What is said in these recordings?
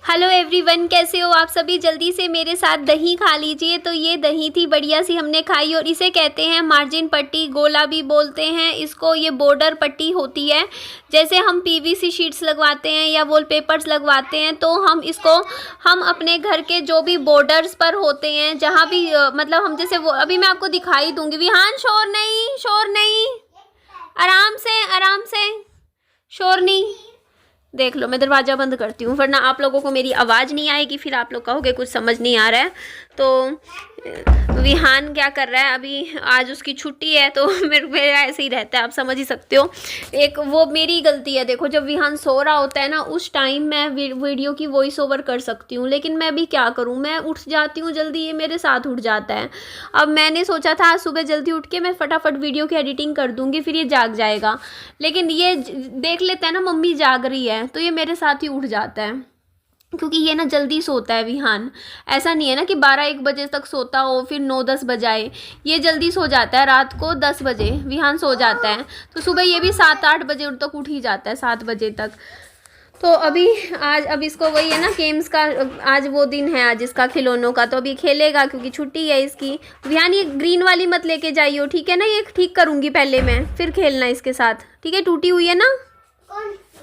Hello everyone, कैसे हो आप सभी। जल्दी से मेरे साथ दही खा लीजिए। तो ये दही थी, बढ़िया सी हमने खाई और इसे कहते हैं मार्जिन पट्टी, गोला भी बोलते हैं इसको। ये बॉर्डर पट्टी होती है। जैसे हम पीवीसी शीट्स लगवाते हैं या वॉलपेपर्स लगवाते हैं तो हम अपने घर के जो भी बॉर्डर्स पर होते हैं, जहाँ भी मतलब हम जैसे वो अभी मैं आपको दिखाई दूंगी। विहान, शोर नहीं, शोर नहीं, आराम से आराम से, शोर नहीं। देख लो, मैं दरवाज़ा बंद करती हूँ वरना आप लोगों को मेरी आवाज़ नहीं आएगी, फिर आप लोग कहोगे कुछ समझ नहीं आ रहा है। तो विहान क्या कर रहा है अभी, आज उसकी छुट्टी है तो मेरा ऐसे ही रहता है, आप समझ ही सकते हो। एक वो मेरी गलती है। देखो, जब विहान सो रहा होता है ना, उस टाइम मैं वीडियो की वॉइस ओवर कर सकती हूँ, लेकिन मैं भी क्या करूँ, मैं उठ जाती हूँ जल्दी, ये मेरे साथ उठ जाता है। अब मैंने सोचा था आज सुबह जल्दी उठ के मैं फटाफट वीडियो की एडिटिंग कर दूँगी, फिर ये जाग जाएगा। लेकिन ये देख लेता है ना मम्मी जाग रही है, तो ये मेरे साथ ही उठ जाता है, क्योंकि ये ना जल्दी सोता है विहान। ऐसा नहीं है ना कि 12-1 बजे तक सोता हो फिर 9-10 बजाए। ये जल्दी सो जाता है, रात को 10 बजे विहान सो जाता है, तो सुबह ये भी 7-8 बजे तक उठ ही जाता है, 7 बजे तक। तो अभी अब इसको वही है ना, गेम्स का आज वो दिन है, आज इसका खिलौनों का, तो अभी खेलेगा क्योंकि छुट्टी है इसकी। विहान, ये ग्रीन वाली मत लेके जाइयो, ठीक है ना, ये ठीक करूँगी पहले मैं, फिर खेलना इसके साथ, ठीक है। टूटी हुई है ना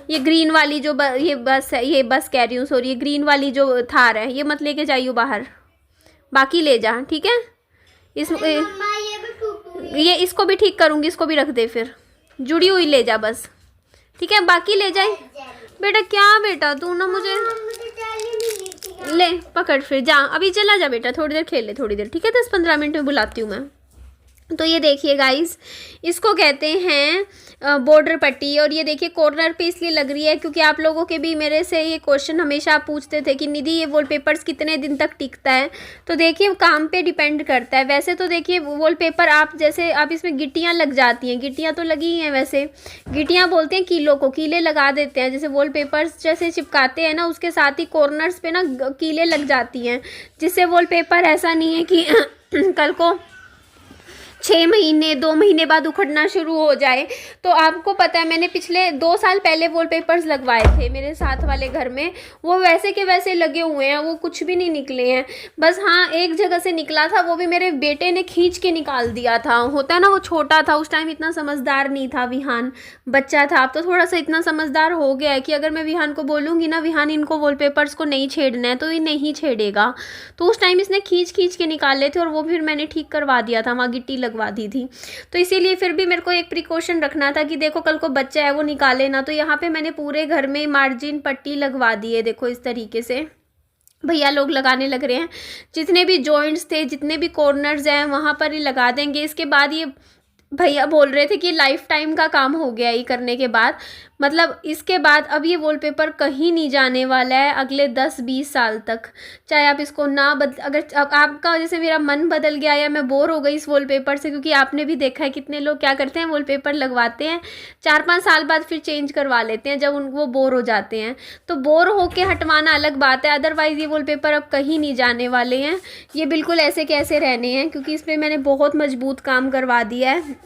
ये ग्रीन वाली जो ये बस है, ये बस कह रही हूँ, सॉरी, ये ग्रीन वाली जो थार है, ये मत लेके जाइयो बाहर, बाकी ले जा, ठीक है। ये इसको भी ठीक करूँगी, इसको भी रख दे, फिर जुड़ी हुई ले जा बस, ठीक है, बाकी ले जाए। बेटा क्या बेटा, तू ना मुझे ले पकड़, फिर जा, अभी चला जा बेटा, थोड़ी देर खेल ले, थोड़ी देर, ठीक है, 10-15 मिनट में बुलाती हूँ मैं। तो ये देखिए गाइस, इसको कहते हैं बॉर्डर पट्टी। और ये देखिए कॉर्नर पे इसलिए लग रही है क्योंकि आप लोगों के भी मेरे से ये क्वेश्चन हमेशा पूछते थे कि निधि ये वॉलपेपर्स कितने दिन तक टिकता है। तो देखिए काम पे डिपेंड करता है। वैसे तो देखिए वॉलपेपर आप जैसे आप इसमें गिट्टियाँ लग जाती हैं, गिट्टियाँ तो लगी ही हैं, वैसे गिट्टियाँ बोलते हैं कीलों को, कीले लगा देते हैं। जैसे वॉलपेपर्स जैसे चिपकाते हैं ना, उसके साथ ही कॉर्नर्स पे ना कीले लग जाती हैं, जिससे वॉलपेपर ऐसा नहीं है कि कल को 6 महीने 2 महीने बाद उखड़ना शुरू हो जाए। तो आपको पता है, मैंने पिछले 2 साल पहले वॉलपेपर्स लगवाए थे मेरे साथ वाले घर में, वो वैसे के वैसे लगे हुए हैं, वो कुछ भी नहीं निकले हैं। बस हाँ, एक जगह से निकला था, वो भी मेरे बेटे ने खींच के निकाल दिया था। होता है ना, वो छोटा था उस टाइम, इतना समझदार नहीं था विहान, बच्चा था। अब तो थोड़ा सा इतना समझदार हो गया है कि अगर मैं विहान को बोलूँगी ना, विहान इनको वॉलपेपर्स को नहीं छेड़ना है, तो ये नहीं छेड़ेगा। तो उस टाइम इसने खींच के निकाले थे और वो फिर मैंने ठीक करवा दिया था, वहाँ गिट्टी लगवा दी थी। तो इसीलिए फिर भी मेरे को एक प्रिकॉशन रखना था कि देखो कल को बच्चा है वो निकाले ना। तो यहाँ पे मैंने पूरे घर में मार्जिन पट्टी लगवा दी है, देखो इस तरीके से भैया लोग लगाने लग रहे हैं। जितने भी जॉइंट्स थे, जितने भी कॉर्नर्स हैं, वहाँ पर ही लगा देंगे। इसके बाद ये भैया बोल रहे थे कि लाइफ टाइम का काम हो गया ये करने के बाद, मतलब इसके बाद अब ये वॉलपेपर कहीं नहीं जाने वाला है अगले 10-20 साल तक। चाहे आप इसको ना अगर आपका जैसे मेरा मन बदल गया या मैं बोर हो गई इस वॉलपेपर से, क्योंकि आपने भी देखा है कितने लोग क्या करते हैं, वॉलपेपर लगवाते हैं 4-5 साल बाद फिर चेंज करवा लेते हैं जब वो बोर हो जाते हैं। तो बोर होके हटवाना अलग बात है, अदरवाइज़ ये वॉलपेपर अब कहीं नहीं जाने वाले हैं, ये बिल्कुल ऐसे कैसे रहने हैं, क्योंकि इस पर मैंने बहुत मजबूत काम करवा दिया है।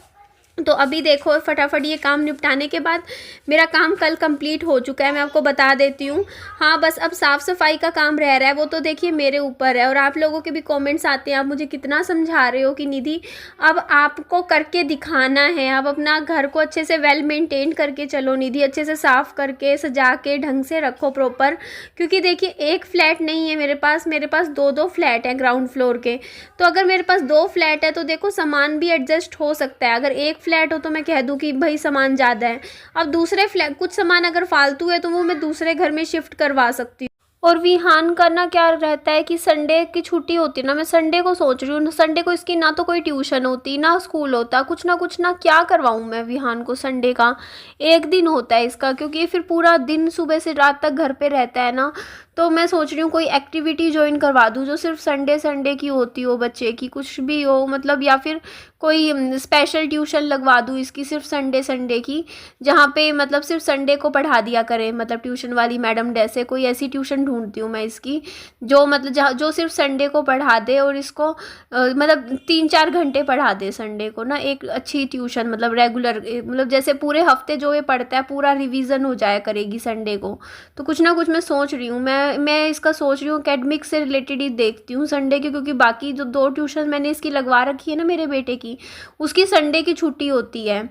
तो अभी देखो फटाफट ये काम निपटाने के बाद मेरा काम कल कंप्लीट हो चुका है, मैं आपको बता देती हूँ। हाँ, बस अब साफ़ सफाई का काम रह रहा है, वो तो देखिए मेरे ऊपर है। और आप लोगों के भी कमेंट्स आते हैं, आप मुझे कितना समझा रहे हो कि निधि अब आपको करके दिखाना है, आप अपना घर को अच्छे से वेल मेंटेन करके चलो निधि, अच्छे से साफ़ करके सजा के ढंग से रखो प्रॉपर। क्योंकि देखिए एक फ्लैट नहीं है मेरे पास 2 फ्लैट हैं ग्राउंड फ्लोर के। तो अगर मेरे पास 2 फ्लैट है तो देखो सामान भी एडजस्ट हो सकता है। अगर एक फ्लैट हो तो मैं कह दूं कि भाई सामान ज़्यादा है, अब दूसरे फ्लैट कुछ सामान अगर फालतू है तो वो मैं दूसरे घर में शिफ्ट करवा सकती हूँ। और विहान का ना क्या रहता है कि संडे की छुट्टी होती है ना, मैं संडे को सोच रही हूँ, संडे को इसकी ना तो कोई ट्यूशन होती ना स्कूल होता, कुछ ना क्या करवाऊँ मैं विहान को। संडे का एक दिन होता है इसका, क्योंकि ये फिर पूरा दिन सुबह से रात तक घर पे रहता है ना। तो मैं सोच रही हूँ कोई एक्टिविटी ज्वाइन करवा दूँ जो सिर्फ संडे की होती हो, बच्चे की कुछ भी हो मतलब, या फिर कोई स्पेशल ट्यूशन लगवा दूँ इसकी सिर्फ संडे की, जहाँ पे मतलब सिर्फ संडे को पढ़ा दिया करे, मतलब ट्यूशन वाली मैडम जैसे कोई ऐसी ट्यूशन ढूंढती हूँ मैं इसकी, जो मतलब जहाँ जो सिर्फ संडे को पढ़ा दे और इसको मतलब 3-4 घंटे पढ़ा दे संडे को ना, एक अच्छी ट्यूशन मतलब रेगुलर, मतलब जैसे पूरे हफ्ते जो ये पढ़ता है पूरा रिवीजन हो जाया करेगी संडे को। तो कुछ ना कुछ मैं सोच रही हूँ, मैं मैं इसका सोच रही हूँ एकेडमिक से रिलेटेड ही देखती हूँ संडे की, क्योंकि बाकी जो 2 ट्यूशन मैंने इसकी लगवा रखी है ना मेरे बेटे की, उसकी संडे की छुट्टी होती है।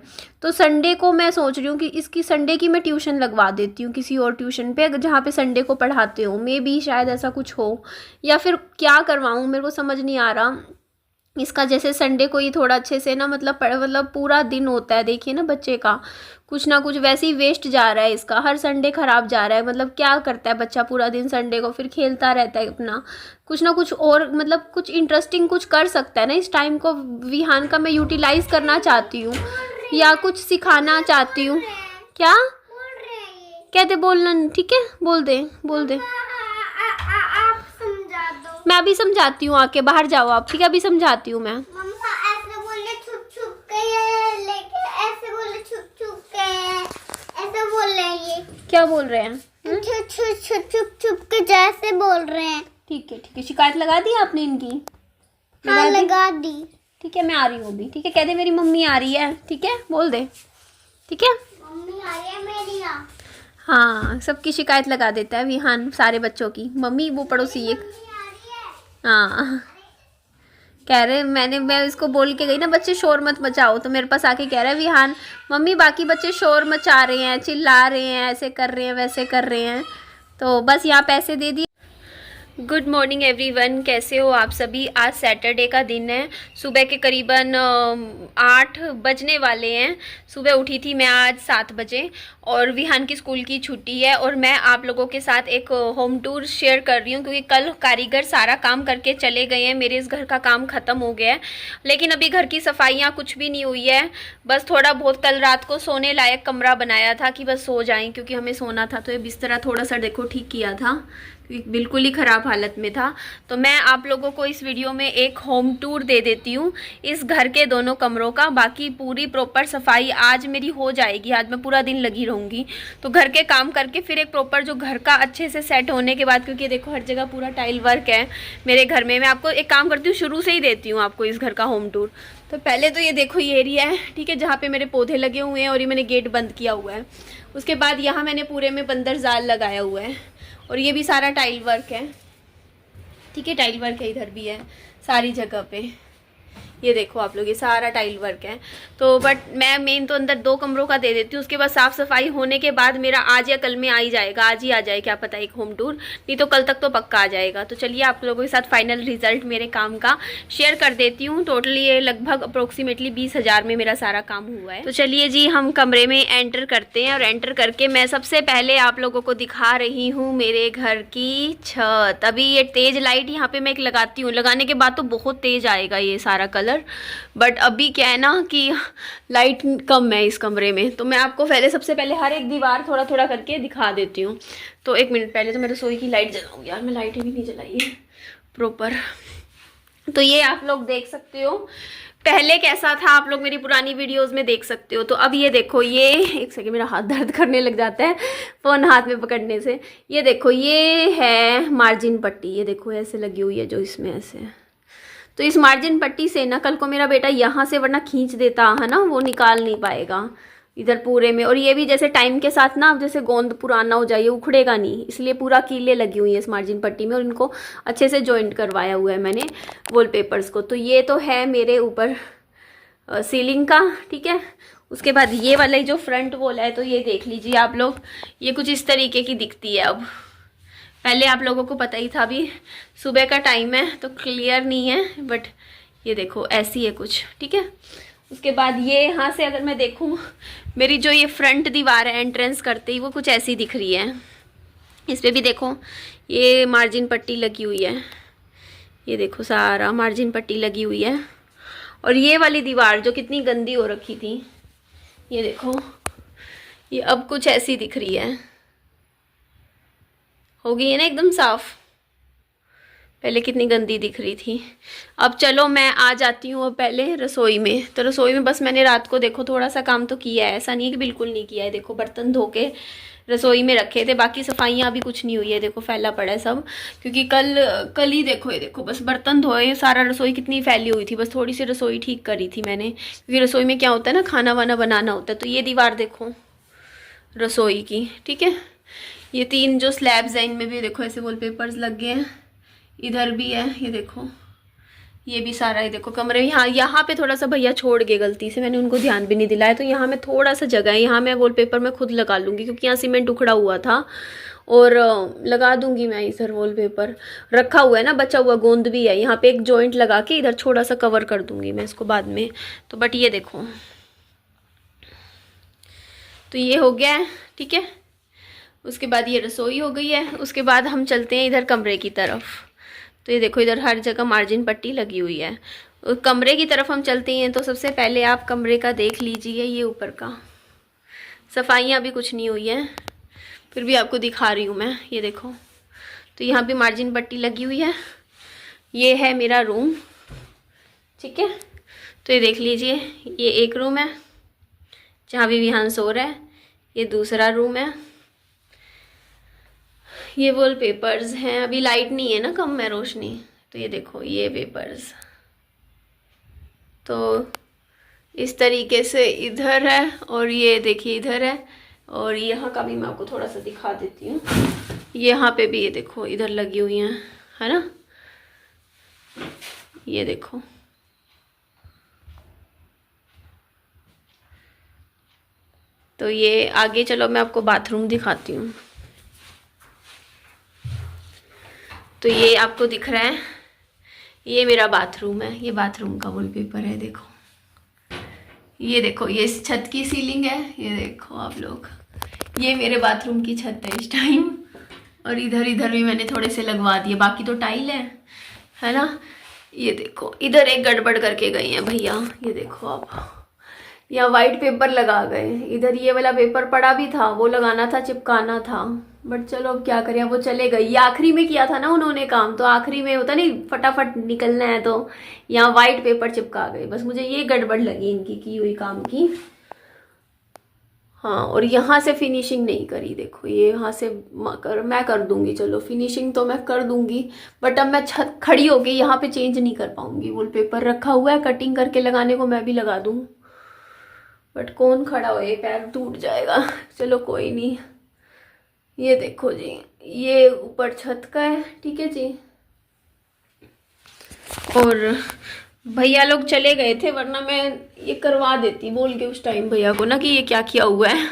तो संडे को मैं सोच रही हूँ कि इसकी संडे की मैं ट्यूशन लगवा देती हूँ किसी और ट्यूशन पे, जहाँ पे संडे को पढ़ाते हो। मे बी शायद ऐसा कुछ हो, या फिर क्या करवाऊँ मेरे को समझ नहीं आ रहा। इसका जैसे संडे को ही थोड़ा अच्छे से ना मतलब पूरा दिन होता है, देखिए ना बच्चे का कुछ ना कुछ वैसे ही वेस्ट जा रहा है इसका, हर संडे ख़राब जा रहा है। मतलब क्या करता है बच्चा पूरा दिन संडे को, फिर खेलता रहता है अपना, कुछ ना कुछ और मतलब कुछ इंटरेस्टिंग कुछ कर सकता है ना। इस टाइम को विहान का मैं यूटिलाइज़ करना चाहती हूँ या कुछ सिखाना चाहती हूँ। क्या कहते बोलना, ठीक है बोल दे मैं अभी समझाती हूँ, आके बाहर जाओ आप, ठीक है अभी समझाती हूँ मैं। मम्मा ऐसे बोले छुप छुप के, लेके ऐसे बोले छुप छुप के, ऐसे बोल रहे हैं ये। क्या बोल रहे हैं? छुप छुप के जैसे बोल रहे हैं। ठीक है शिकायत लगा दी आपने इनकी? हाँ लगा दी। ठीक है मैं आ रही हूँ अभी, ठीक है कह दे मेरी मम्मी आ रही है, ठीक है बोल दे, ठीक है मम्मी आ रही है मेरी यहाँ। हाँ सबकी शिकायत लगा देता है विहान, सारे बच्चों की। मम्मी वो पड़ोसी एक, हाँ कह रहे मैं इसको बोल के गई ना बच्चे शोर मत मचाओ, तो मेरे पास आके कह रहा है विहान मम्मी बाकी बच्चे शोर मचा रहे हैं, चिल्ला रहे हैं, ऐसे कर रहे हैं वैसे कर रहे हैं, तो बस यहाँ पैसे दे दिए। गुड मॉर्निंग एवरीवन, कैसे हो आप सभी। आज सैटरडे का दिन है, सुबह के करीबन 8 बजने वाले हैं। सुबह उठी थी मैं आज 7 बजे, और विहान की स्कूल की छुट्टी है, और मैं आप लोगों के साथ एक होम टूर शेयर कर रही हूँ, क्योंकि कल कारीगर सारा काम करके चले गए हैं। मेरे इस घर का काम ख़त्म हो गया है, लेकिन अभी घर की सफाइयाँ कुछ भी नहीं हुई है। बस थोड़ा बहुत कल रात को सोने लायक कमरा बनाया था कि बस सो जाएं, क्योंकि हमें सोना था। तो ये बिस्तरा थोड़ा सा देखो ठीक किया था, बिल्कुल ही ख़राब हालत में था। तो मैं आप लोगों को इस वीडियो में एक होम टूर दे देती हूँ इस घर के दोनों कमरों का। बाकी पूरी प्रॉपर सफाई आज मेरी हो जाएगी, आज मैं पूरा दिन लगी रहूँगी। तो घर के काम करके फिर एक प्रॉपर जो घर का अच्छे से सेट होने के बाद, क्योंकि देखो हर जगह पूरा टाइल वर्क है मेरे घर में। मैं आपको एक काम करती हूँ, शुरू से ही देती हूँ आपको इस घर का होम टूर। तो पहले तो ये देखो ये एरिया है, ठीक है, जहाँ पे मेरे पौधे लगे हुए हैं, और ये मैंने गेट बंद किया हुआ है। उसके बाद यहाँ मैंने पूरे में बंदर जाल लगाया हुआ है, और ये भी सारा टाइल वर्क है, ठीक है टाइल वर्क है, इधर भी है सारी जगह पे। ये देखो आप लोग, ये सारा टाइल वर्क है। तो बट मैं मेन तो अंदर 2 कमरों का दे देती हूँ, उसके बाद साफ़ सफाई होने के बाद मेरा आज या कल में आ ही जाएगा, आज ही आ जाए क्या पता एक होम टूर, नहीं तो कल तक तो पक्का आ जाएगा। तो चलिए आप लोगों के साथ फाइनल रिजल्ट मेरे काम का शेयर कर देती हूँ। टोटली ये लगभग अप्रोक्सीमेटली 20,000 में मेरा सारा काम हुआ है। तो चलिए जी हम कमरे में एंटर करते हैं, और एंटर करके मैं सबसे पहले आप लोगों को दिखा रही हूँ मेरे घर की छत। अभी ये तेज़ लाइट यहाँ पे मैं एक लगाती हूँ, लगाने के बाद तो बहुत तेज़ आएगा ये सारा कलर, बट अभी क्या है ना कि लाइट कम है इस कमरे में। तो मैं आपको सबसे पहले हर एक दीवार थोड़ा थोड़ा करके दिखा देती हूँ। तो एक मिनट, पहले तो मैं रसोई की लाइट जलाऊँ यार, मैं लाइट भी नहीं जलाई है प्रॉपर। तो ये आप लोग देख सकते हो पहले कैसा था, आप लोग मेरी पुरानी वीडियोस में देख सकते हो। तो अब ये देखो, ये एक सेकंड मेरा हाथ दर्द करने लग जाता है फ़ोन हाथ में पकड़ने से। ये देखो ये है मार्जिन पट्टी, ये देखो ऐसे लगी हुई है जो इसमें ऐसे। तो इस मार्जिन पट्टी से ना कल को मेरा बेटा यहाँ से वरना खींच देता है ना, वो निकाल नहीं पाएगा इधर पूरे में। और ये भी जैसे टाइम के साथ ना जैसे गोंद पुराना हो जाए, उखड़ेगा नहीं, इसलिए पूरा कीले लगी हुई है इस मार्जिन पट्टी में, और इनको अच्छे से जॉइंट करवाया हुआ है मैंने वॉलपेपर्स को। तो ये तो है मेरे ऊपर सीलिंग का, ठीक है। उसके बाद ये वाला जो फ्रंट वॉल है, तो ये देख लीजिए आप लोग, ये कुछ इस तरीके की दिखती है। अब पहले आप लोगों को पता ही था, अभी सुबह का टाइम है तो क्लियर नहीं है, बट ये देखो ऐसी है कुछ, ठीक है। उसके बाद ये यहाँ से अगर मैं देखूँ, मेरी जो ये फ्रंट दीवार है एंट्रेंस करते ही, वो कुछ ऐसी दिख रही है। इस पर भी देखो ये मार्जिन पट्टी लगी हुई है, ये देखो सारा मार्जिन पट्टी लगी हुई है। और ये वाली दीवार जो कितनी गंदी हो रखी थी, ये देखो ये अब कुछ ऐसी दिख रही है, हो गई है ना एकदम साफ। पहले कितनी गंदी दिख रही थी। अब चलो मैं आ जाती हूँ पहले रसोई में। तो रसोई में बस मैंने रात को देखो थोड़ा सा काम तो किया है, ऐसा नहीं है कि बिल्कुल नहीं किया है। देखो बर्तन धो के रसोई में रखे थे, बाकी सफाइयाँ अभी कुछ नहीं हुई है, देखो फैला पड़ा है सब, क्योंकि कल ही देखो, ये देखो बस बर्तन धोए, सारा रसोई कितनी फैली हुई थी। बस थोड़ी सी रसोई ठीक करी थी मैंने, क्योंकि रसोई में क्या होता है ना, खाना वाना बनाना होता है। तो ये दीवार देखो रसोई की, ठीक है, ये 3 जो स्लैब्स हैं इनमें भी देखो ऐसे वॉलपेपर्स लग गए हैं, इधर भी है, ये देखो ये भी सारा, ये देखो कमरे यहाँ पे थोड़ा सा भैया छोड़ गए गलती से, मैंने उनको ध्यान भी नहीं दिलाया, तो यहाँ में थोड़ा सा जगह है, यहाँ मैं वॉलपेपर में खुद लगा लूँगी क्योंकि यहाँ सीमेंट उखड़ा हुआ था, और लगा दूंगी मैं इधर वॉलपेपर रखा हुआ है ना, बचा हुआ गोंद भी है, यहाँ पे एक जॉइंट लगा के इधर छोटा सा कवर कर दूंगी मैं इसको बाद में। तो बट ये देखो, तो ये हो गया है, ठीक है। उसके बाद ये रसोई हो गई है, उसके बाद हम चलते हैं इधर कमरे की तरफ। तो ये देखो इधर हर जगह मार्जिन पट्टी लगी हुई है। कमरे की तरफ हम चलते हैं, तो सबसे पहले आप कमरे का देख लीजिए, ये ऊपर का सफाइयाँ भी कुछ नहीं हुई है, फिर भी आपको दिखा रही हूँ मैं, ये देखो। तो यहाँ पे मार्जिन पट्टी लगी हुई है, ये है मेरा रूम, ठीक है। तो ये देख लीजिए, ये एक रूम है जहाँ भी विहान सो रहा है, ये दूसरा रूम है, ये वॉलपेपर्स हैं, अभी लाइट नहीं है ना, कम है रोशनी, तो ये देखो ये पेपर्स, तो इस तरीके से इधर है, और ये देखिए इधर है, और यहाँ का भी मैं आपको थोड़ा सा दिखा देती हूँ, यहाँ पे भी ये देखो इधर लगी हुई हैं, है ना, ये देखो। तो ये आगे चलो मैं आपको बाथरूम दिखाती हूँ। तो ये आपको दिख रहा है, ये मेरा बाथरूम है, ये बाथरूम का वॉलपेपर है, देखो ये देखो, ये इस छत की सीलिंग है, ये देखो आप लोग, ये मेरे बाथरूम की छत है इस टाइम, और इधर इधर भी मैंने थोड़े से लगवा दिए, बाकी तो टाइल है ना। ये देखो इधर एक गड़बड़ करके गए हैं भैया, ये देखो आप, यहाँ वाइट पेपर लगा गए, इधर ये वाला पेपर पड़ा भी था, वो लगाना था, चिपकाना था, बट चलो अब क्या करें, वो चले गए। ये आखिरी में किया था ना उन्होंने काम, तो आखिरी में होता नहीं फटाफट निकलना है, तो यहाँ वाइट पेपर चिपका गए, बस मुझे ये गड़बड़ लगी इनकी की हुई काम की। हाँ, और यहाँ से फिनिशिंग नहीं करी, देखो ये यहाँ से मैं कर दूंगी, चलो फिनिशिंग तो मैं कर दूंगी, बट अब मैं छत खड़ी होके यहाँ पे चेंज नहीं कर पाऊंगी। वॉलपेपर रखा हुआ है, कटिंग करके लगाने को मैं भी लगा दूँ, बट कौन खड़ा हो, ये पैर टूट जाएगा, चलो कोई नहीं। ये देखो जी, ये ऊपर छत का है, ठीक है जी। और भैया लोग चले गए थे, वरना मैं ये करवा देती बोल के उस टाइम भैया को ना कि ये क्या किया हुआ है।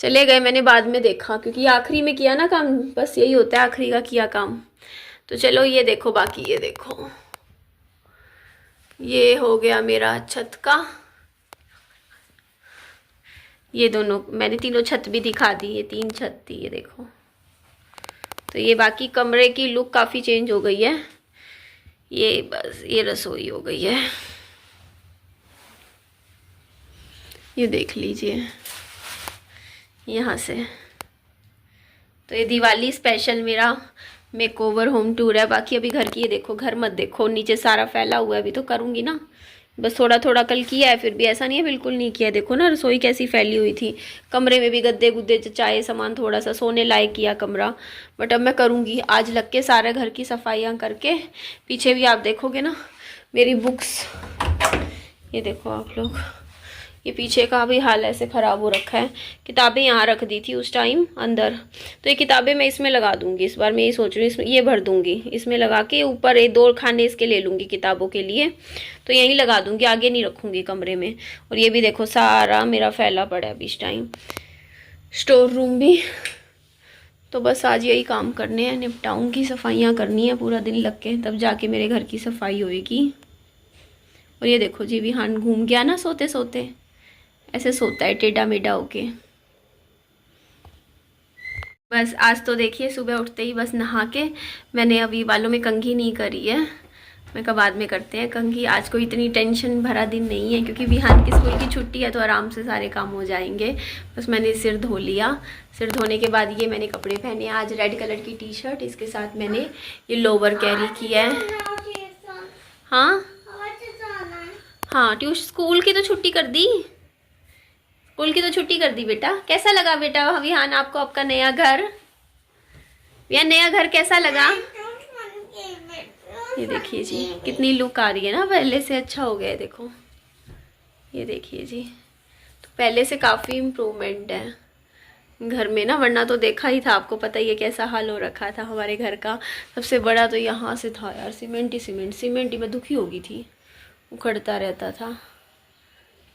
चले गए, मैंने बाद में देखा, क्योंकि आखिरी में किया ना काम, बस यही होता है आखिरी का किया काम। तो चलो ये देखो, बाकी ये देखो, ये हो गया मेरा छत का, ये दोनों मैंने तीनों छत भी दिखा दी, ये 3 छत थी, ये देखो। तो ये बाकी कमरे की लुक काफ़ी चेंज हो गई है, ये बस ये रसोई हो गई है, ये देख लीजिए यहाँ से। तो ये दिवाली स्पेशल मेरा मेकओवर होम टूर है। बाकी अभी घर की, ये देखो घर मत देखो, नीचे सारा फैला हुआ है, अभी तो करूँगी ना, बस थोड़ा थोड़ा कल किया है, फिर भी ऐसा नहीं है बिल्कुल नहीं किया। देखो ना रसोई कैसी फैली हुई थी, कमरे में भी गद्दे गुद्दे चाय सामान थोड़ा सा सोने लायक किया कमरा, बट अब मैं करूँगी आज लग के सारे घर की सफाइयाँ करके। पीछे भी आप देखोगे ना मेरी बुक्स, ये देखो आप लोग, ये पीछे का भी हाल ऐसे ख़राब हो रखा है। किताबें यहाँ रख दी थी उस टाइम अंदर, तो ये किताबें मैं इसमें लगा दूंगी इस बार, मैं ये सोच रही हूँ इसमें ये भर दूंगी, इसमें लगा के ऊपर 2 खाने इसके ले लूँगी किताबों के लिए, तो यहीं लगा दूंगी, आगे नहीं रखूँगी कमरे में। और ये भी देखो सारा मेरा फैला पड़ा है अभी इस टाइम, स्टोर रूम भी। तो बस आज यही काम करने हैं, निपटाऊँगी, सफाइयाँ करनी है पूरा दिन लग के, तब जाके मेरे घर की सफाई होएगी। और ये देखो जी विहान घूम गया ना, सोते सोते ऐसे सोता है टेढ़ा मेढ़ा होके। बस आज तो देखिए सुबह उठते ही बस नहा के, मैंने अभी बालों में कंघी नहीं करी है, मैं कब बाद में करते हैं कंघी। आज कोई इतनी टेंशन भरा दिन नहीं है, क्योंकि विहान की स्कूल की छुट्टी है, तो आराम से सारे काम हो जाएंगे। बस मैंने सिर धो लिया, सिर धोने के बाद ये मैंने कपड़े पहने, आज रेड कलर की टी शर्ट, इसके साथ मैंने ये लोवर कैरी किया है। हाँ हाँ, ट्यूशन स्कूल की तो छुट्टी कर दी, स्कूल की तो छुट्टी कर दी बेटा। कैसा लगा बेटा विहान आपको आपका नया घर, या नया घर कैसा लगा? ये देखिए जी कितनी लुक आ रही है ना, पहले से अच्छा हो गया है, देखो ये देखिए जी, तो पहले से काफ़ी इम्प्रूवमेंट है। घर में ना, वरना तो देखा ही था, आपको पता ही है कैसा हाल हो रखा था हमारे घर का। सबसे बड़ा तो यहाँ से था यार, सीमेंट ही मैं दुखी हो गई थी, उखड़ता रहता था।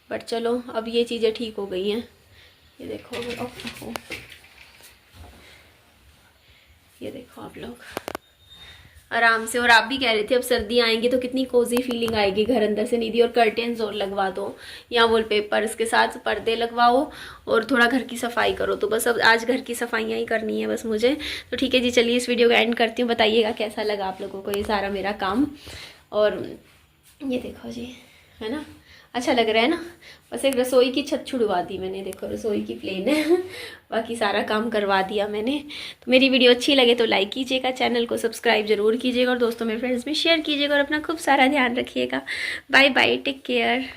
बट चलो अब ये चीज़ें ठीक हो गई हैं। ये देखो, ये देखो आप लोग आराम से। और आप भी कह रहे थे अब सर्दी आएंगी तो कितनी कोजी फीलिंग आएगी घर अंदर से निधि, और कर्टेन्स और लगवा दो या वॉलपेपर, इसके साथ पर्दे लगवाओ और थोड़ा घर की सफाई करो। तो बस अब आज घर की सफाइयाँ ही करनी है बस मुझे। तो ठीक है जी, चलिए इस वीडियो का एंड करती हूँ। बताइएगा कैसा लगा आप लोगों को ये सारा मेरा काम। और ये देखो जी, है ना, अच्छा लग रहा है ना। बस एक रसोई की छत छुड़वा दी मैंने, देखो रसोई की प्लेन है बाकी सारा काम करवा दिया मैंने। तो मेरी वीडियो अच्छी लगे तो लाइक कीजिएगा, चैनल को सब्सक्राइब जरूर कीजिएगा और दोस्तों में फ्रेंड्स में शेयर कीजिएगा और अपना खूब सारा ध्यान रखिएगा। Bye bye, take care.